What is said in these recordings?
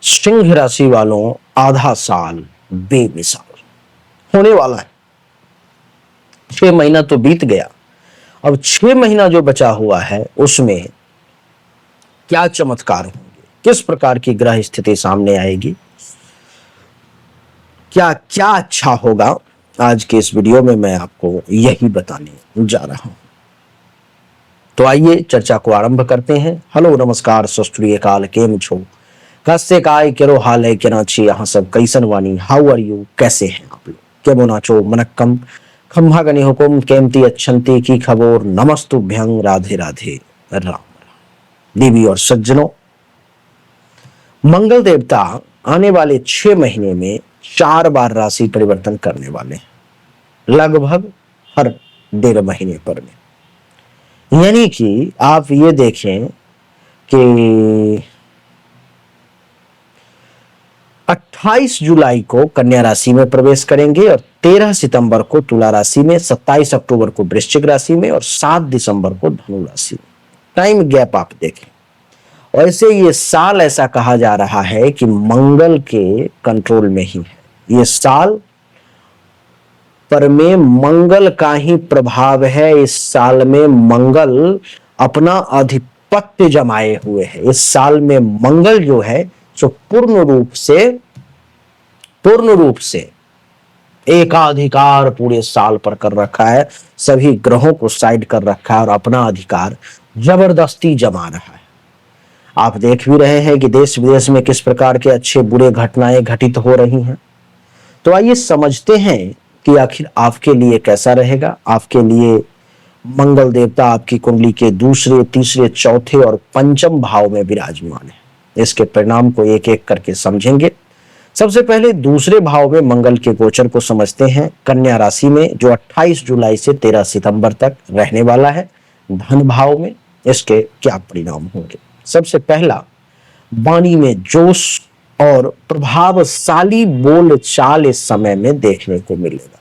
सिंह राशि वालों, आधा साल बेमिसाल होने वाला है। 6 महीना तो बीत गया, अब 6 महीना जो बचा हुआ है उसमें क्या चमत्कार होंगे, किस प्रकार की ग्रह स्थिति सामने आएगी, क्या क्या अच्छा होगा, आज के इस वीडियो में मैं आपको यही बताने जा रहा हूं। तो आइए चर्चा को आरंभ करते हैं। हेलो नमस्कार सत श्री अकाल, केम छो, कसे काय केरो हाल है केना छी यहाँ सब, कैसन वानी, हाउ आर यू, कैसे हैं आप लोग, केमो नाचो मनक्कम, खम्भा गनी हुकुम, केमती अच्छंती की खबर, नमस्तुभ्यं, राधे राधे, राम। देवी और सज्जनों, मंगल देवता आने वाले 6 महीने में 4 बार राशि परिवर्तन करने वाले हैं, लगभग हर 1.5 महीने पर में। यानी कि आप ये देखें कि 28 जुलाई को कन्या राशि में प्रवेश करेंगे और 13 सितंबर को तुला राशि में, 27 अक्टूबर को वृश्चिक राशि में और 7 दिसंबर को धनु राशि में। टाइम गैप आप देखें। वैसे ये साल ऐसा कहा जा रहा है कि मंगल के कंट्रोल में ही है ये साल, पर में मंगल का ही प्रभाव है। इस साल में मंगल अपना आधिपत्य जमाए हुए है। इस साल में मंगल जो है सो पूर्ण रूप से एकाधिकार पूरे साल पर कर रखा है, सभी ग्रहों को साइड कर रखा है और अपना अधिकार जबरदस्ती जमा रहा है। आप देख भी रहे हैं कि देश विदेश में किस प्रकार के अच्छे बुरे घटनाएं घटित हो रही हैं। तो आइए समझते हैं कि आखिर आपके लिए कैसा रहेगा। आपके लिए मंगल देवता आपकी कुंडली के दूसरे, तीसरे, चौथे और पंचम भाव में विराजमान है। इसके परिणाम को एक एक करके समझेंगे। सबसे पहले दूसरे भाव में मंगल के गोचर को समझते हैं, कन्या राशि में, जो 28 जुलाई से 13 सितंबर तक रहने वाला है। धन भाव में इसके क्या परिणाम होंगे। सबसे पहला, वाणी में जोश और प्रभावशाली बोल चाल इस समय में देखने को मिलेगा।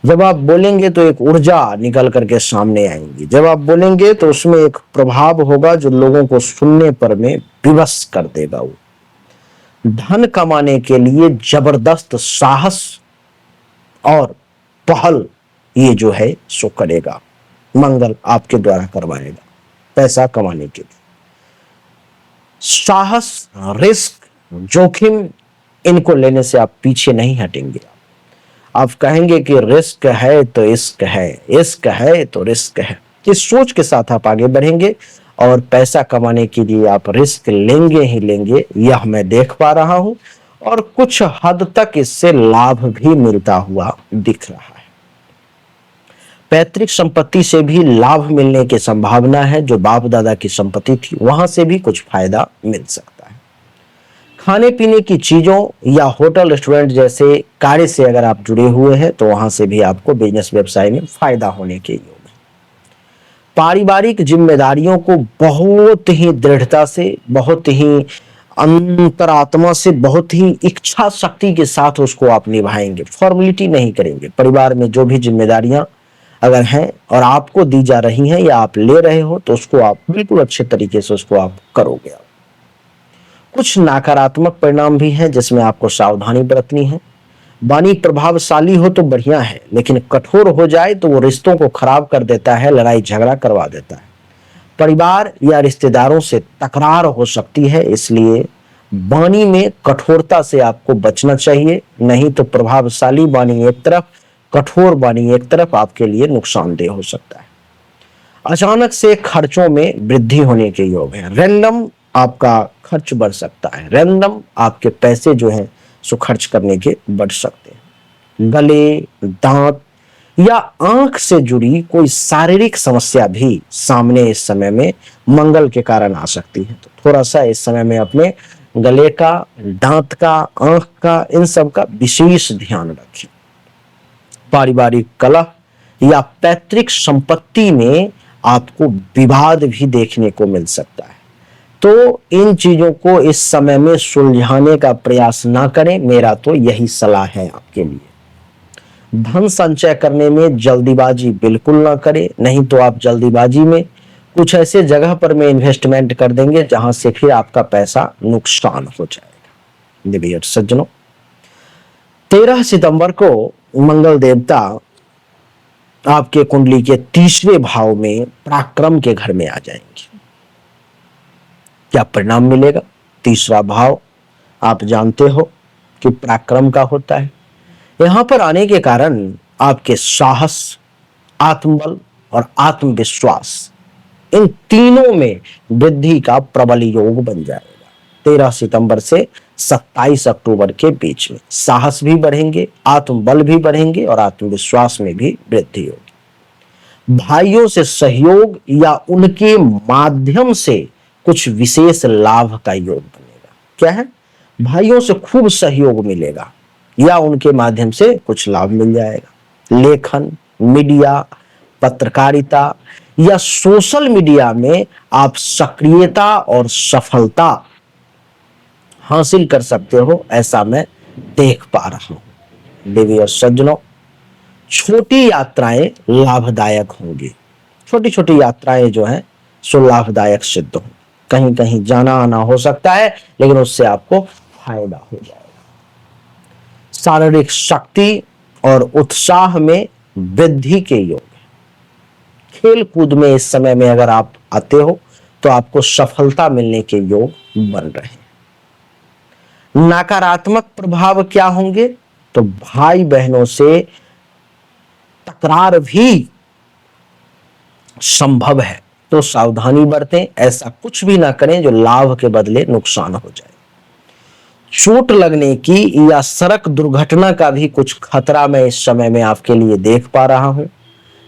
जब आप बोलेंगे तो एक ऊर्जा निकल करके सामने आएंगी। जब आप बोलेंगे तो उसमें एक प्रभाव होगा जो लोगों को सुनने पर में विवश कर देगा। वो धन कमाने के लिए जबरदस्त साहस और पहल ये जो है सो करेगा, मंगल आपके द्वारा करवाएगा। पैसा कमाने के लिए साहस, रिस्क, जोखिम, इनको लेने से आप पीछे नहीं हटेंगे। आप कहेंगे कि रिस्क है तो इश्क है, इश्क है तो रिस्क है। इस सोच के साथ आप आगे बढ़ेंगे और पैसा कमाने के लिए आप रिस्क लेंगे ही लेंगे, यह मैं देख पा रहा हूं। और कुछ हद तक इससे लाभ भी मिलता हुआ दिख रहा है। पैतृक संपत्ति से भी लाभ मिलने की संभावना है। जो बाप दादा की संपत्ति थी वहां से भी कुछ फायदा मिल सकता है। खाने पीने की चीजों या होटल रेस्टोरेंट जैसे कार्य से अगर आप जुड़े हुए हैं तो वहां से भी आपको बिजनेस व्यवसाय में फायदा होने के योग है। पारिवारिक जिम्मेदारियों को बहुत ही दृढ़ता से, बहुत ही अंतरात्मा से, बहुत ही इच्छा शक्ति के साथ उसको आप निभाएंगे। फॉर्मेलिटी नहीं करेंगे। परिवार में जो भी जिम्मेदारियां अगर हैं और आपको दी जा रही हैं या आप ले रहे हो तो उसको आप बिल्कुल अच्छे तरीके से उसको आप करोगे। कुछ नकारात्मक परिणाम भी हैं जिसमें आपको सावधानी बरतनी है। वाणी प्रभावशाली हो तो बढ़िया है, लेकिन कठोर हो जाए तो वो रिश्तों को खराब कर देता है, लड़ाई झगड़ा करवा देता है। परिवार या रिश्तेदारों से तकरार हो सकती है, इसलिए वाणी में कठोरता से आपको बचना चाहिए। नहीं तो प्रभावशाली वाणी एक तरफ, कठोर वाणी एक तरफ आपके लिए नुकसानदेह हो सकता है। अचानक से खर्चों में वृद्धि होने के योग है। रैंडम आपका खर्च बढ़ सकता है। रैंडम आपके पैसे जो हैं सो खर्च करने के बढ़ सकते हैं। गले, दांत या आंख से जुड़ी कोई शारीरिक समस्या भी सामने इस समय में मंगल के कारण आ सकती है। तो थोड़ा सा इस समय में अपने गले का, दांत का, आंख का, इन सब का विशेष ध्यान रखें। पारिवारिक कलह या पैतृक संपत्ति में आपको विवाद भी देखने को मिल सकता है। तो इन चीजों को इस समय में सुलझाने का प्रयास ना करें, मेरा तो यही सलाह है आपके लिए। धन संचय करने में जल्दीबाजी बिल्कुल ना करें, नहीं तो आप जल्दीबाजी में कुछ ऐसे जगह पर में इन्वेस्टमेंट कर देंगे जहां से फिर आपका पैसा नुकसान हो जाएगा। देवी और सज्जनों, 13 सितंबर को मंगल देवता आपके कुंडली के तीसरे भाव में पराक्रम के घर में आ जाएंगे। क्या परिणाम मिलेगा? तीसरा भाव आप जानते हो कि पराक्रम का होता है। यहां पर आने के कारण आपके साहस, आत्मबल और आत्मविश्वास, इन तीनों में वृद्धि का प्रबल योग बन जाएगा। 13 सितंबर से 27 अक्टूबर के बीच में साहस भी बढ़ेंगे, आत्मबल भी बढ़ेंगे और आत्मविश्वास में भी वृद्धि होगी। भाइयों से सहयोग या उनके माध्यम से कुछ विशेष लाभ का योग बनेगा। क्या है? भाइयों से खूब सहयोग मिलेगा या उनके माध्यम से कुछ लाभ मिल जाएगा। लेखन, मीडिया, पत्रकारिता या सोशल मीडिया में आप सक्रियता और सफलता हासिल कर सकते हो, ऐसा मैं देख पा रहा हूं। देवी और सज्जनों, छोटी यात्राएं लाभदायक होंगी। छोटी छोटी यात्राएं जो हैं सो लाभदायक सिद्ध हों। कहीं कहीं जाना आना हो सकता है, लेकिन उससे आपको फायदा हो जाएगा। शारीरिक शक्ति और उत्साह में वृद्धि के योग। खेल कूद में इस समय में अगर आप आते हो तो आपको सफलता मिलने के योग बन रहे हैं। नकारात्मक प्रभाव क्या होंगे? तो भाई बहनों से तकरार भी संभव है, तो सावधानी बरतें। ऐसा कुछ भी ना करें जो लाभ के बदले नुकसान हो जाए। चोट लगने की या सड़क दुर्घटना का भी कुछ खतरा मैं इस समय में आपके लिए देख पा रहा हूं।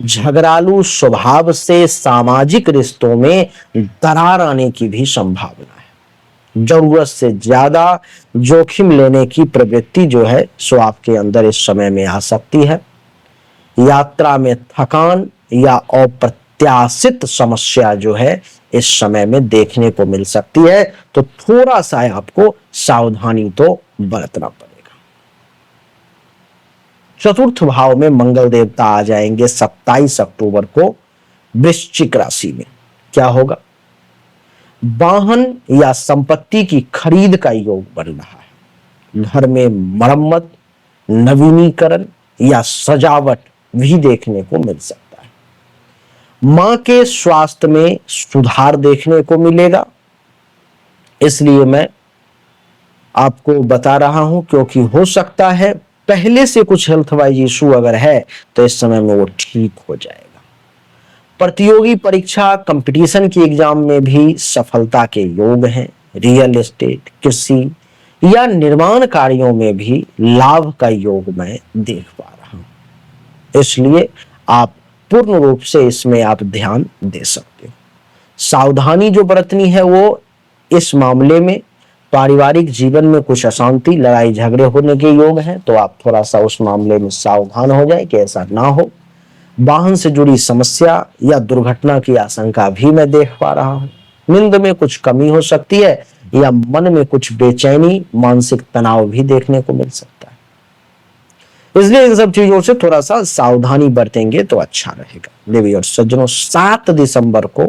झगड़ालू स्वभाव से सामाजिक रिश्तों में दरार आने की भी संभावना है। जरूरत से ज्यादा जोखिम लेने की प्रवृत्ति जो है सो आपके अंदर इस समय में आ सकती है। यात्रा में थकान या अप्रत्याशित समस्या जो है इस समय में देखने को मिल सकती है, तो थोड़ा सा आपको सावधानी तो बरतना पड़ेगा। चतुर्थ भाव में मंगल देवता आ जाएंगे 27 अक्टूबर को वृश्चिक राशि में। क्या होगा? वाहन या संपत्ति की खरीद का योग बन रहा है। घर में मरम्मत, नवीनीकरण या सजावट भी देखने को मिल सकता है। मां के स्वास्थ्य में सुधार देखने को मिलेगा, इसलिए मैं आपको बता रहा हूं, क्योंकि हो सकता है पहले से कुछ हेल्थ वाइज इशू अगर है तो इस समय में वो ठीक हो जाएगा। प्रतियोगी परीक्षा, कंपटीशन की एग्जाम में भी सफलता के योग हैं। रियल एस्टेट, कृषि या निर्माण कार्यों में भी लाभ का योग मैं देख पा रहा हूं, इसलिए आप पूर्ण रूप से इसमें आप ध्यान दे सकते हो। सावधानी जो बरतनी है वो इस मामले में पारिवारिक जीवन में कुछ अशांति, लड़ाई झगड़े होने के योग हैं, तो आप थोड़ा सा उस मामले में सावधान हो जाए कि ऐसा ना हो। वाहन से जुड़ी समस्या या दुर्घटना की आशंका भी मैं देख पा रहा हूं। नींद में कुछ कमी हो सकती है या मन में कुछ बेचैनी, मानसिक तनाव भी देखने को मिल सकता है। इसलिए इन सब चीजों से थोड़ा सा सावधानी बरतेंगे तो अच्छा रहेगा। देवी और सज्जनों, 7 दिसंबर को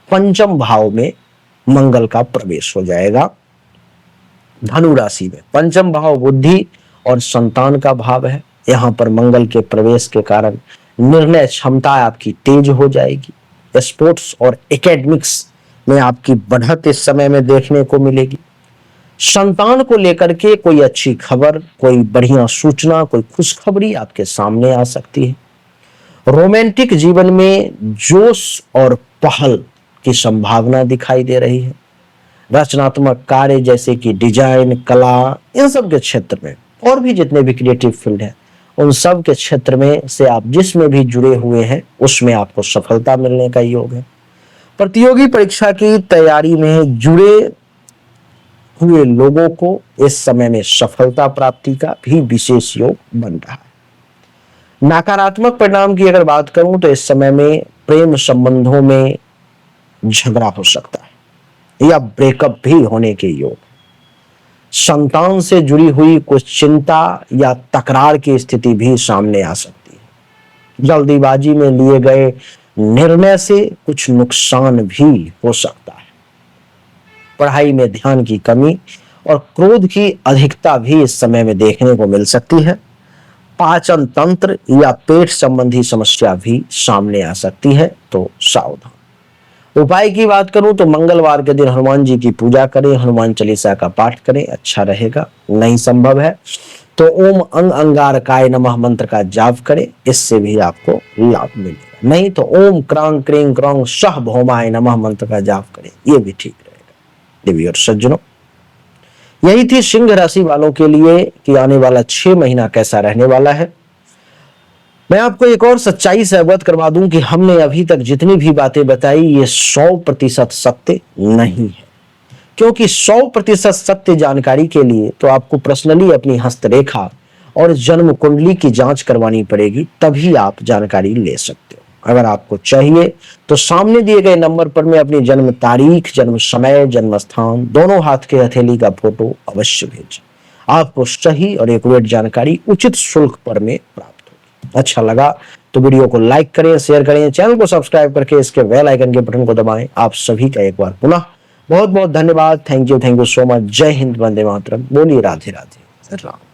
पंचम भाव में मंगल का प्रवेश हो जाएगा धनु राशि में। पंचम भाव बुद्धि और संतान का भाव है। यहां पर मंगल के प्रवेश के कारण निर्णय क्षमता आपकी तेज हो जाएगी। स्पोर्ट्स और एकेडमिक्स में आपकी बढ़त इस समय में देखने को मिलेगी। संतान को लेकर के कोई अच्छी खबर, कोई बढ़िया सूचना, कोई खुशखबरी आपके सामने आ सकती है। रोमांटिक जीवन में जोश और पहल की संभावना दिखाई दे रही है। रचनात्मक कार्य जैसे कि डिजाइन, कला, इन सब के क्षेत्र में और भी जितने भी क्रिएटिव फील्ड है, उन सब के क्षेत्र में से आप जिसमें भी जुड़े हुए हैं उसमें आपको सफलता मिलने का योग है। प्रतियोगी परीक्षा की तैयारी में जुड़े हुए लोगों को इस समय में सफलता प्राप्ति का भी विशेष योग बन रहा है। नकारात्मक परिणाम की अगर बात करूं तो इस समय में प्रेम संबंधों में झगड़ा हो सकता है या ब्रेकअप भी होने के योग। संतान से जुड़ी हुई कुछ चिंता या तकरार की स्थिति भी सामने आ सकती है। जल्दीबाजी में लिए गए निर्णय से कुछ नुकसान भी हो सकता है। पढ़ाई में ध्यान की कमी और क्रोध की अधिकता भी इस समय में देखने को मिल सकती है। पाचन तंत्र या पेट संबंधी समस्या भी सामने आ सकती है, तो सावधान। उपाय की बात करूं तो मंगलवार के दिन हनुमान जी की पूजा करें, हनुमान चालीसा का पाठ करें, अच्छा रहेगा। नहीं संभव है तो ओम अंग अंगारकाय नमः मंत्र का जाप करें, इससे भी आपको लाभ मिलेगा। नहीं तो ओम क्रांग क्रीं क्रौं सह भौमाय नमः मंत्र का जाप करें, ये भी ठीक रहेगा। देवी और सज्जनों, यही थी सिंह राशि वालों के लिए कि आने वाला 6 महीना कैसा रहने वाला है। मैं आपको एक और सच्चाई से अवगत करवा दूं कि हमने अभी तक जितनी भी बातें बताई ये 100% सत्य नहीं है, क्योंकि 100% सत्य जानकारी के लिए तो आपको पर्सनली अपनी हस्तरेखा और जन्म कुंडली की जांच करवानी पड़ेगी, तभी आप जानकारी ले सकते हो। अगर आपको चाहिए तो सामने दिए गए नंबर पर मैं अपनी जन्म तारीख, जन्म समय, जन्म स्थान, दोनों हाथ के हथेली का फोटो अवश्य भेजें। आपको सही और एक्यूरेट जानकारी उचित शुल्क पर में प्राप्त होगी। अच्छा लगा तो वीडियो को लाइक करें, शेयर करें, चैनल को सब्सक्राइब करके इसके बेल आइकन के बटन को दबाएं। आप सभी का एक बार पुनः बहुत बहुत धन्यवाद। Thank you so much. जय हिंद, वंदे मातरम। बोलिए राधे राधे राम।